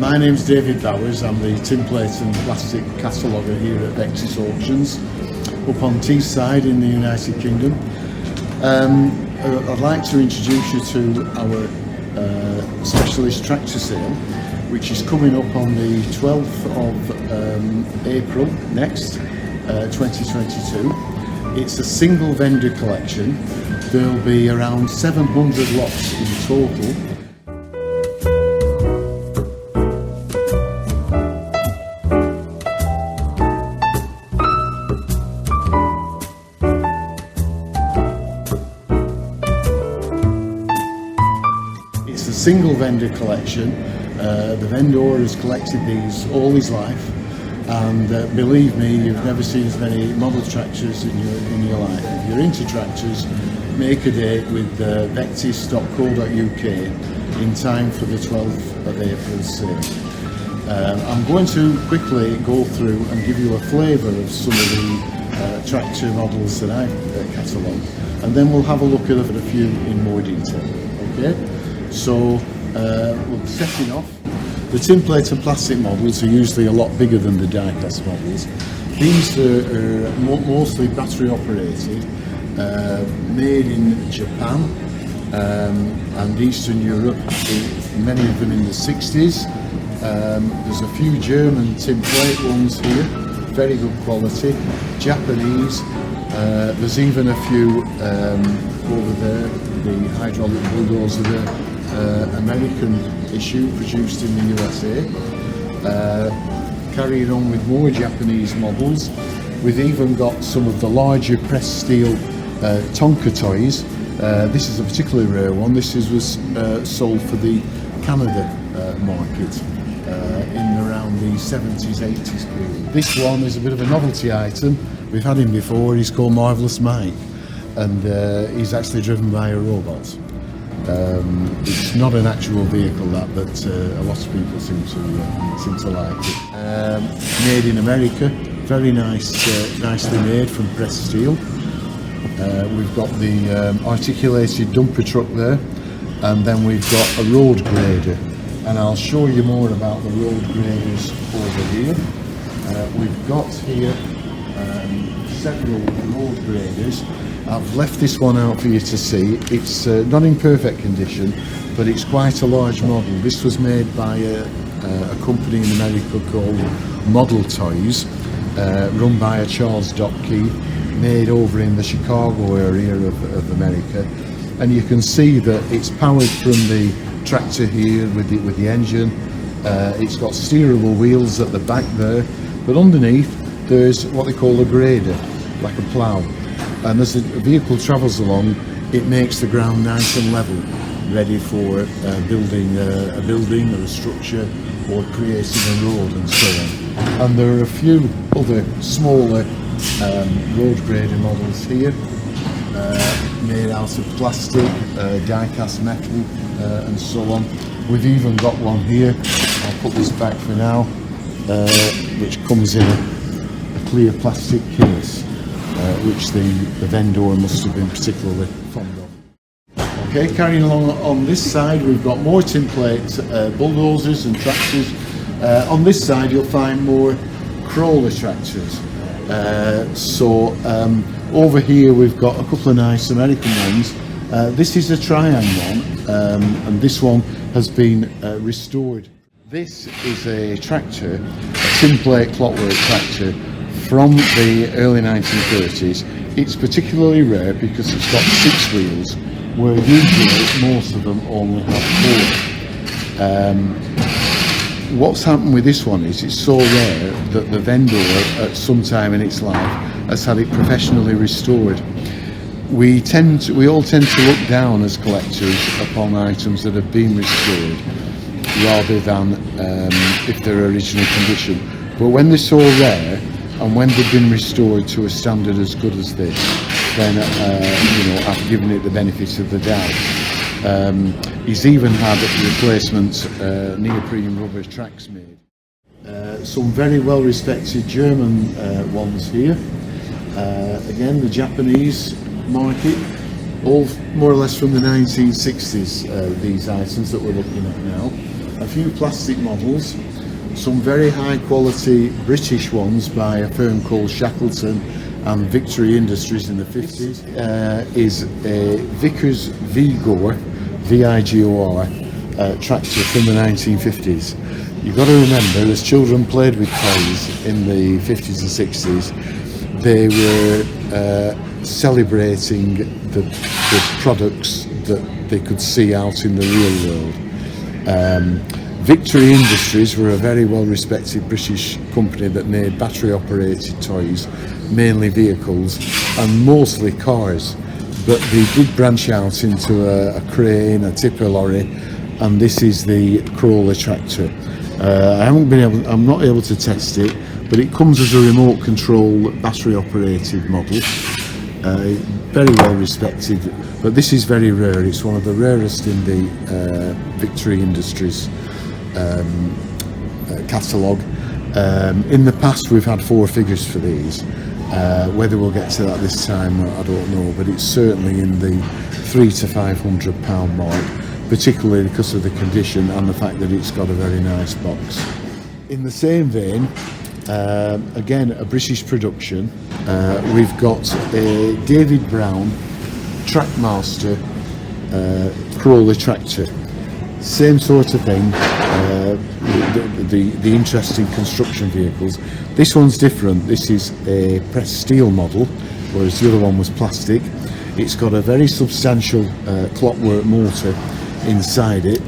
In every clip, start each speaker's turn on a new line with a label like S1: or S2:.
S1: My name's David Bowers. I'm the tinplate and plastic cataloguer here at Vectis Auctions up on Teesside in the United Kingdom. I'd like to introduce you to our specialist tractor sale, which is coming up on the 12th of April next, 2022. It's a single vendor collection. There'll be around 700 lots in total. It's a single vendor collection. The vendor has collected these all his life, and believe me, you've never seen as many model tractors in your life. If you're into tractors, make a date with vectis.co.uk in time for the 12th of April sale. I'm going to quickly go through and give you a flavour of some of the tractor models that I've catalogued, and then we'll have a look at a few in more detail. Okay, so we'll setting off. The tinplate and plastic models are usually a lot bigger than the diecast models. These are mostly battery operated, made in Japan and Eastern Europe, many of them in the 60s. There's a few German tinplate ones here, very good quality. Japanese, there's even a few over there, the hydraulic bulldozer there. American issue produced in the USA. Carrying on with more Japanese models, we've even got some of the larger pressed steel Tonka toys. This is a particularly rare one. This was sold for the Canada market in around the 70s, 80s period. This one is a bit of a novelty item. We've had him before. He's called Marvellous Mike, and he's actually driven by a robot. It's not an actual vehicle, but a lot of people seem to like it. Made in America, very nice, nicely made from pressed steel. We've got the articulated dumper truck there, and then we've got a road grader, and I'll show you more about the road graders over here. We've got here several road graders. I've left this one out for you to see. It's not in perfect condition, but it's quite a large model. This was made by a company in America called Model Toys, run by a Charles Dopke, made over in the Chicago area of America. And you can see that it's powered from the tractor here with the engine. It's got steerable wheels at the back there, but underneath there's what they call a grader, like a plough. And as the vehicle travels along, it makes the ground nice and level, ready for building a building or a structure, or creating a road and so on. And there are a few other smaller road grader models here, made out of plastic, die-cast metal, and so on. We've even got one here. I'll put this back for now, which comes in a clear plastic case. Which the vendor must have been particularly fond of. Okay, carrying along on this side, we've got more tinplate bulldozers and tractors. On this side, you'll find more crawler tractors. Over here, we've got a couple of nice American ones. This is a Triang one, and this one has been restored. This is a tractor, a tinplate clockwork tractor, from the early 1930s. It's particularly rare because it's got 6 wheels, where usually most of them only have 4. What's happened with this one is it's so rare that the vendor at some time in its life has had it professionally restored. We all tend to look down as collectors upon items that have been restored rather than if they're original condition. But when they're so rare, and when they've been restored to a standard as good as this, then I've given it the benefit of the doubt. He's even had replacement neoprene rubber tracks made. Some very well respected German ones here. Again, the Japanese market, all more or less from the 1960s, these items that we're looking at now. a few plastic models, some very high quality British ones by a firm called Shackleton and Victory Industries in the 50s, is a Vickers Vigor, V-I-G-O-R, tractor from the 1950s. You've got to remember, as children played with toys in the 50s and 60s, they were celebrating the products that they could see out in the real world. Victory Industries were a very well respected British company that made battery operated toys, mainly vehicles and mostly cars, but they did branch out into a crane, a tipper lorry, and this is the crawler tractor. I'm not able to test it, but it comes as a remote control battery operated model. Very well respected, but this is very rare. It's one of the rarest in the Victory Industries catalogue. In the past we've had 4 figures for these. Whether we'll get to that this time, I don't know, but it's certainly in the £300 to £500 mark, particularly because of the condition and the fact that it's got a very nice box. In the same vein, again a British production, we've got a David Brown Trackmaster crawler tractor. Same sort of thing, the interesting construction vehicles. This one's different. This is a pressed steel model, whereas the other one was plastic. It's got a very substantial clockwork motor inside it,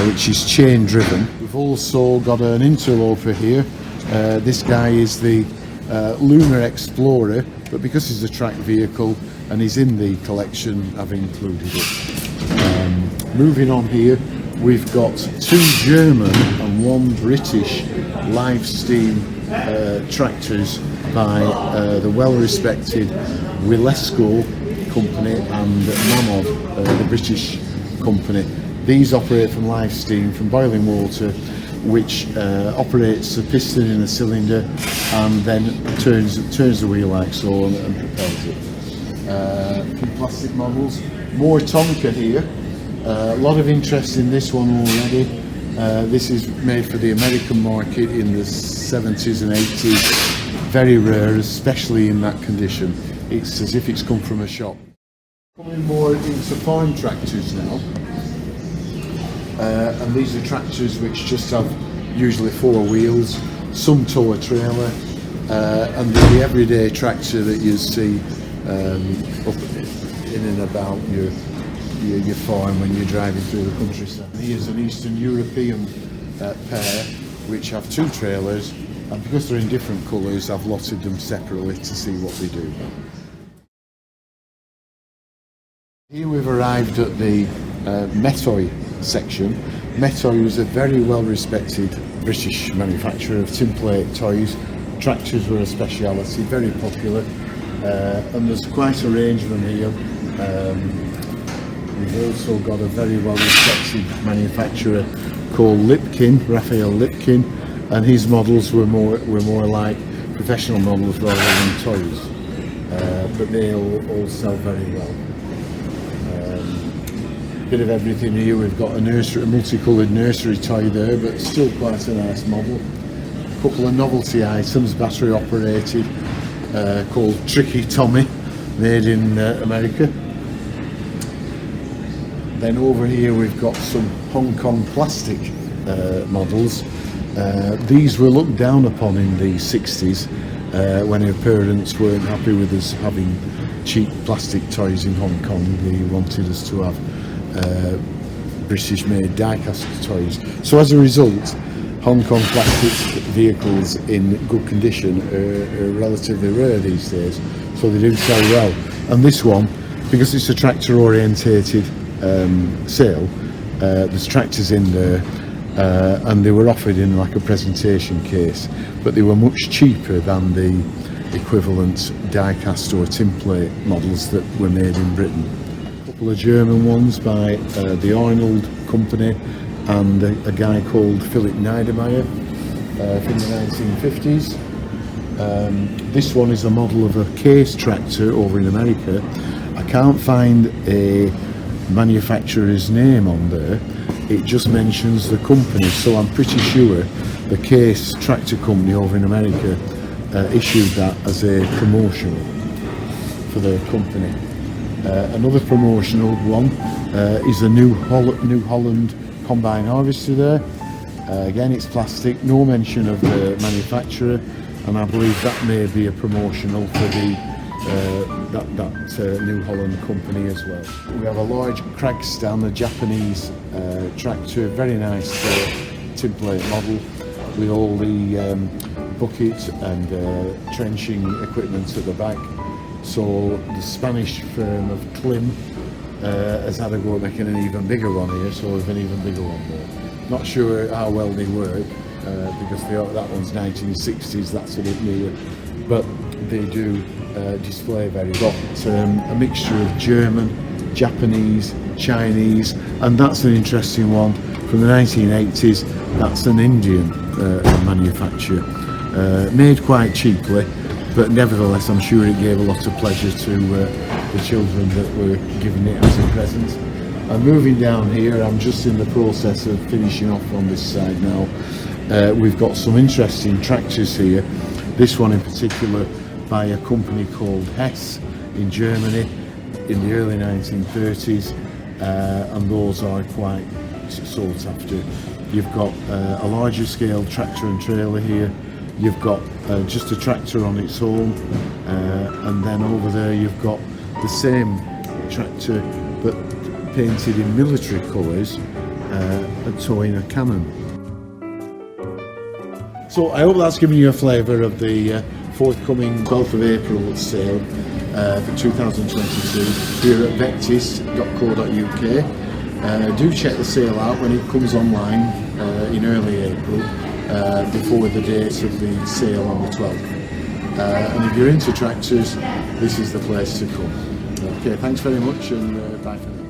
S1: which is chain driven. We've also got an interloper here. This guy is the Lunar Explorer, but because he's a track vehicle and he's in the collection, I've included it. Moving on here, we've got 2 German and 1 British live steam tractors by the well-respected Willesco company and Mamod, the British company. These operate from live steam, from boiling water, which operates a piston in a cylinder and then turns the wheel like so and propels it. Few plastic models, more Tonka here. A lot of interest in this one already. This is made for the American market in the 70s and 80s. Very rare, especially in that condition. It's as if it's come from a shop. Coming more into farm tractors now. And these are tractors which just have usually 4 wheels, some tow a trailer, and the everyday tractor that you see up in and about your farm when you're driving through the countryside. Here's an Eastern European pair which have 2 trailers, and because they're in different colours I've lotted them separately to see what they do. Here we've arrived at the Metoy section. Metoy is a very well respected British manufacturer of tinplate toys. Tractors were a speciality, very popular, and there's quite a range of them here. We've also got a very well respected manufacturer called Lipkin, Raphael Lipkin, and his models were more like professional models rather than toys, but they all sell very well. Bit of everything here. We've got a multicoloured nursery toy there, but still quite a nice model. A couple of novelty items, battery operated, called Tricky Tommy, made in America. Then over here we've got some Hong Kong plastic models. These were looked down upon in the 60s when our parents weren't happy with us having cheap plastic toys in Hong Kong. They wanted us to have British made diecast toys. So as a result, Hong Kong plastic vehicles in good condition are relatively rare these days, so they do sell well. And this one, because it's a tractor orientated sale, there's tractors in there, and they were offered in like a presentation case, but they were much cheaper than the equivalent diecast or tinplate models that were made in Britain. A couple of German ones by the Arnold company and a guy called Philip Niedermeyer from the 1950s. This one is a model of a case tractor over in America. I can't find a manufacturer's name on there, it just mentions the company, so I'm pretty sure the Case Tractor Company over in America issued that as a promotional for their company. Another promotional one is a New Holland combine harvester there. Again, it's plastic, no mention of the manufacturer, and I believe that may be a promotional for the New Holland company as well. We have a large Kragstan, a Japanese tractor, very nice tinplate model with all the bucket and trenching equipment at the back. So the Spanish firm of Klim has had a go at making an even bigger one here, so we've an even bigger one there. Not sure how well they work because that one's 1960s, that's a bit newer, but they do display very well. A mixture of German, Japanese, Chinese, and that's an interesting one from the 1980s. That's an Indian manufacturer, made quite cheaply, but nevertheless I'm sure it gave a lot of pleasure to the children that were given it as a present. And moving down here, I'm just in the process of finishing off on this side now. We've got some interesting tractors here. This one in particular by a company called Hess in Germany in the early 1930s, and those are quite sought after. You've got a larger scale tractor and trailer here. You've got just a tractor on its own, and then over there you've got the same tractor but painted in military colours and towing a cannon. So I hope that's given you a flavour of the forthcoming 12th of April sale for 2022 here at Vectis.co.uk. Do check the sale out when it comes online in early April, before the date of the sale on the 12th. And if you're into tractors, this is the place to come. Okay, thanks very much, and bye for now.